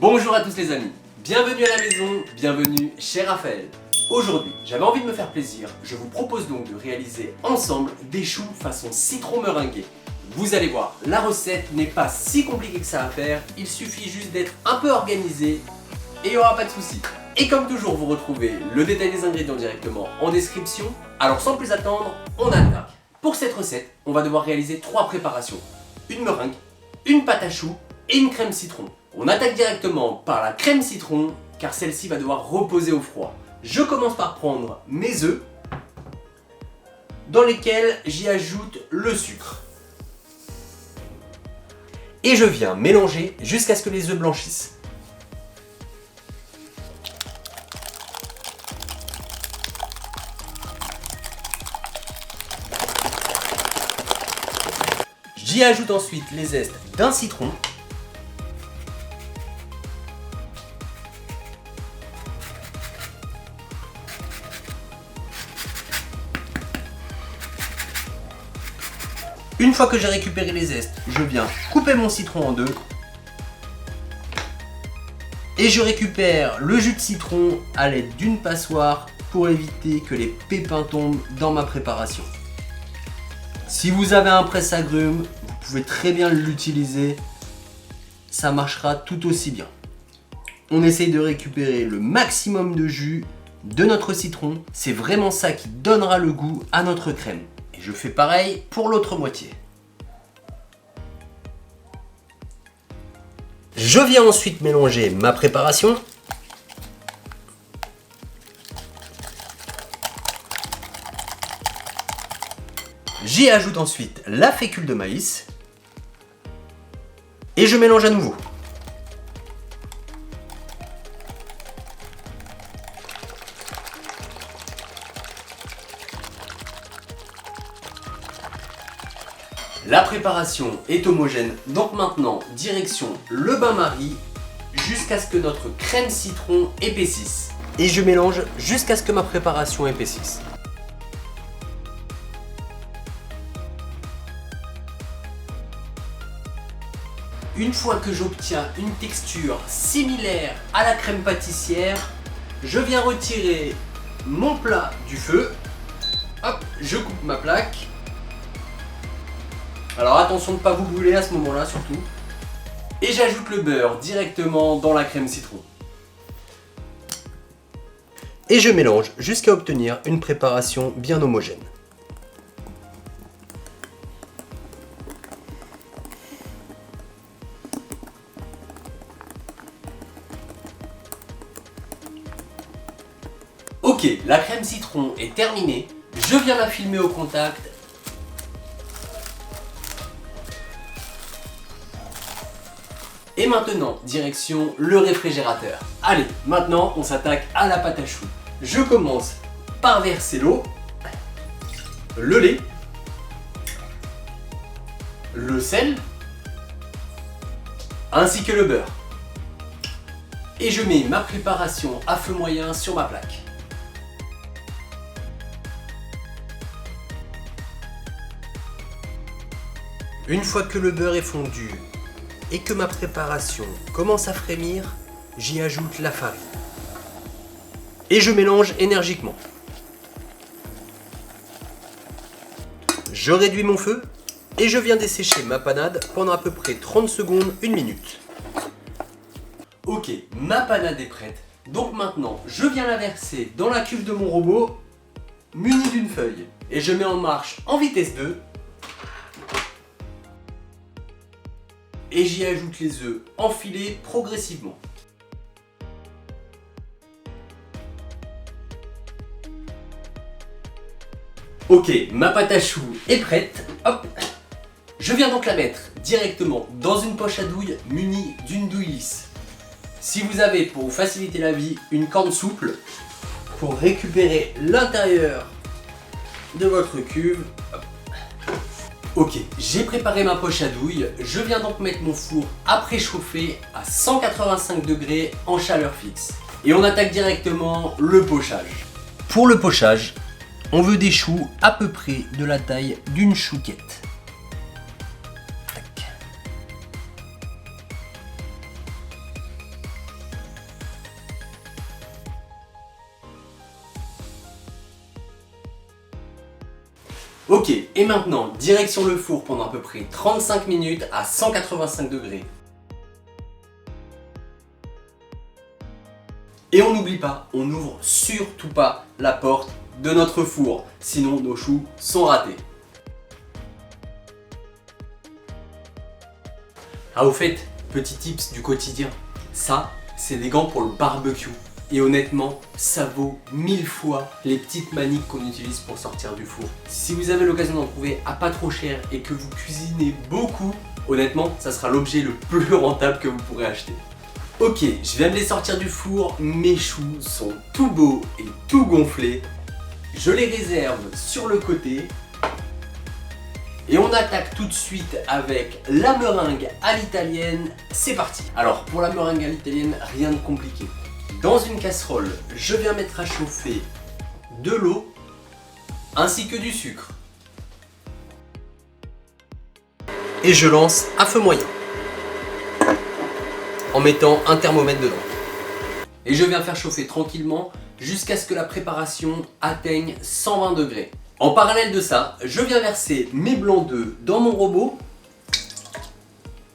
Bonjour à tous les amis, bienvenue à la maison, bienvenue chez Raphaël. Aujourd'hui, j'avais envie de me faire plaisir, je vous propose donc de réaliser ensemble des choux façon citron meringué. Vous allez voir, la recette n'est pas si compliquée que ça à faire, il suffit juste d'être un peu organisé et il n'y aura pas de soucis. Et comme toujours, vous retrouvez le détail des ingrédients directement en description. Alors sans plus attendre, on attaque. Pour cette recette, on va devoir réaliser 3 préparations. Une meringue, une pâte à choux et une crème citron. On attaque directement par la crème citron car celle-ci va devoir reposer au froid. Je commence par prendre mes œufs dans lesquels j'y ajoute le sucre. Et je viens mélanger jusqu'à ce que les œufs blanchissent. J'y ajoute ensuite les zestes d'un citron. Une fois que j'ai récupéré les zestes, je viens couper mon citron en deux. Et je récupère le jus de citron à l'aide d'une passoire pour éviter que les pépins tombent dans ma préparation. Si vous avez un presse-agrumes, vous pouvez très bien l'utiliser. Ça marchera tout aussi bien. On essaye de récupérer le maximum de jus de notre citron. C'est vraiment ça qui donnera le goût à notre crème. Et je fais pareil pour l'autre moitié. Je viens ensuite mélanger ma préparation. J'y ajoute ensuite la fécule de maïs. Et je mélange à nouveau. La préparation est homogène, donc maintenant, direction le bain-marie jusqu'à ce que notre crème citron épaississe. Et je mélange jusqu'à ce que ma préparation épaississe. Une fois que j'obtiens une texture similaire à la crème pâtissière, je viens retirer mon plat du feu. Hop, je coupe ma plaque. Alors attention de ne pas vous brûler à ce moment-là surtout. Et j'ajoute le beurre directement dans la crème citron. Et je mélange jusqu'à obtenir une préparation bien homogène. Ok, la crème citron est terminée. Je viens la filmer au contact. Et maintenant, direction le réfrigérateur. Allez, maintenant on s'attaque à la pâte à choux. Je commence par verser l'eau, le lait, le sel, ainsi que le beurre. Et je mets ma préparation à feu moyen sur ma plaque. Une fois que le beurre est fondu et que ma préparation commence à frémir, j'y ajoute la farine. Et je mélange énergiquement. Je réduis mon feu et je viens dessécher ma panade pendant à peu près 30 secondes, 1 minute. Ok, ma panade est prête. Donc maintenant, je viens la verser dans la cuve de mon robot, muni d'une feuille. Et je mets en marche en vitesse 2. Et j'y ajoute les œufs enfilés progressivement. Ok, ma pâte à choux est prête. Hop. Je viens donc la mettre directement dans une poche à douille munie d'une douille lisse. Si vous avez, pour vous faciliter la vie, une corne souple pour récupérer l'intérieur de votre cuve. Hop. Ok, j'ai préparé ma poche à douille, je viens donc mettre mon four à préchauffer à 185 degrés en chaleur fixe. Et on attaque directement le pochage. Pour le pochage, on veut des choux à peu près de la taille d'une chouquette. Tac. Ok, et maintenant, direction le four pendant à peu près 35 minutes à 185 degrés. Et on n'oublie pas, on n'ouvre surtout pas la porte de notre four, sinon nos choux sont ratés. Ah au fait, petit tips du quotidien, ça c'est des gants pour le barbecue. Et honnêtement, ça vaut 1000 fois les petites maniques qu'on utilise pour sortir du four. Si vous avez l'occasion d'en trouver à pas trop cher et que vous cuisinez beaucoup, honnêtement, ça sera l'objet le plus rentable que vous pourrez acheter. Ok, je viens de les sortir du four, mes choux sont tout beaux et tout gonflés. Je les réserve sur le côté. Et on attaque tout de suite avec la meringue à l'italienne, c'est parti. Alors pour la meringue à l'italienne, rien de compliqué. Dans une casserole, je viens mettre à chauffer de l'eau ainsi que du sucre. Et je lance à feu moyen en mettant un thermomètre dedans. Et je viens faire chauffer tranquillement jusqu'à ce que la préparation atteigne 120 degrés. En parallèle de ça, je viens verser mes blancs d'œufs dans mon robot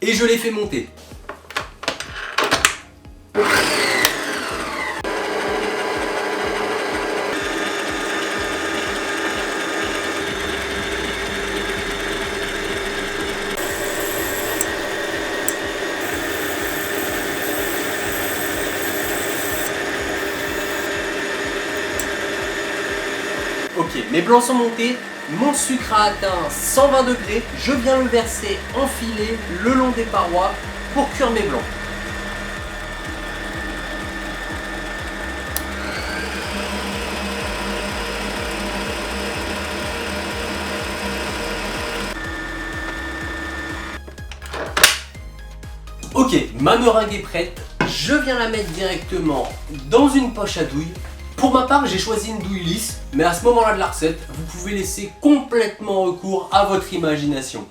et je les fais monter. Ok, mes blancs sont montés, mon sucre a atteint 120 degrés, je viens le verser en filet le long des parois pour cuire mes blancs. Ok, ma meringue est prête, je viens la mettre directement dans une poche à douille. Pour ma part, j'ai choisi une douille lisse, mais à ce moment-là de la recette, vous pouvez laisser complètement recours à votre imagination.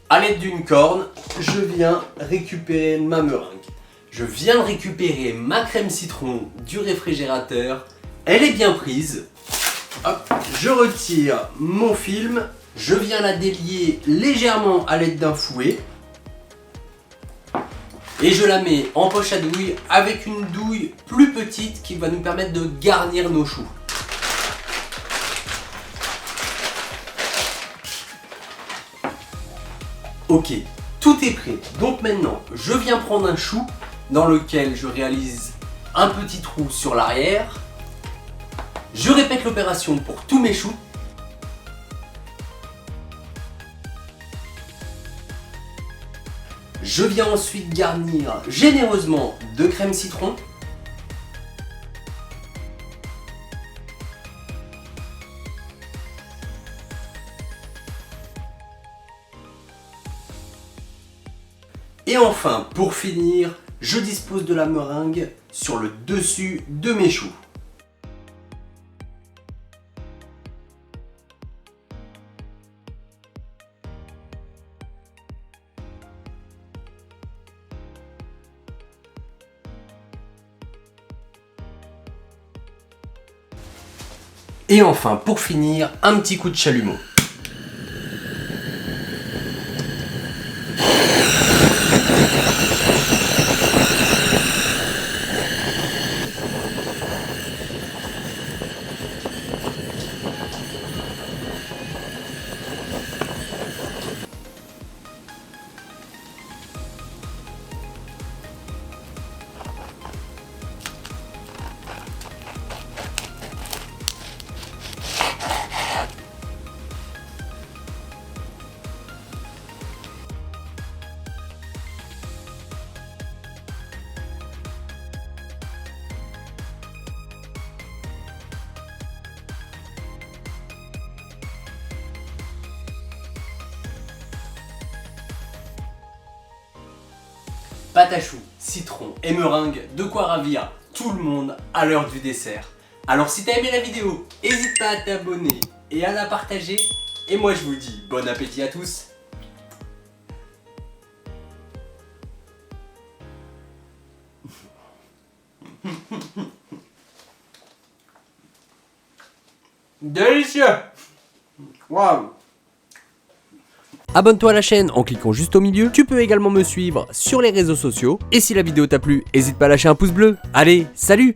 A l'aide d'une corne, je viens récupérer ma meringue. Je viens de récupérer ma crème citron du réfrigérateur. Elle est bien prise. Hop, je retire mon film. Je viens la délier légèrement à l'aide d'un fouet. Et je la mets en poche à douille avec une douille plus petite qui va nous permettre de garnir nos choux. Ok, tout est prêt. Donc maintenant, je viens prendre un chou dans lequel je réalise un petit trou sur l'arrière. Je répète l'opération pour tous mes choux. Je viens ensuite garnir généreusement de crème citron. Et enfin, pour finir, je dispose de la meringue sur le dessus de mes choux. Et enfin, pour finir, un petit coup de chalumeau. Pâte à choux, citron et meringue, de quoi ravir tout le monde à l'heure du dessert. Alors si t'as aimé la vidéo, n'hésite pas à t'abonner et à la partager. Et moi je vous dis bon appétit à tous. Délicieux! Waouh! Abonne-toi à la chaîne en cliquant juste au milieu. Tu peux également me suivre sur les réseaux sociaux. Et si la vidéo t'a plu, n'hésite pas à lâcher un pouce bleu. Allez, salut!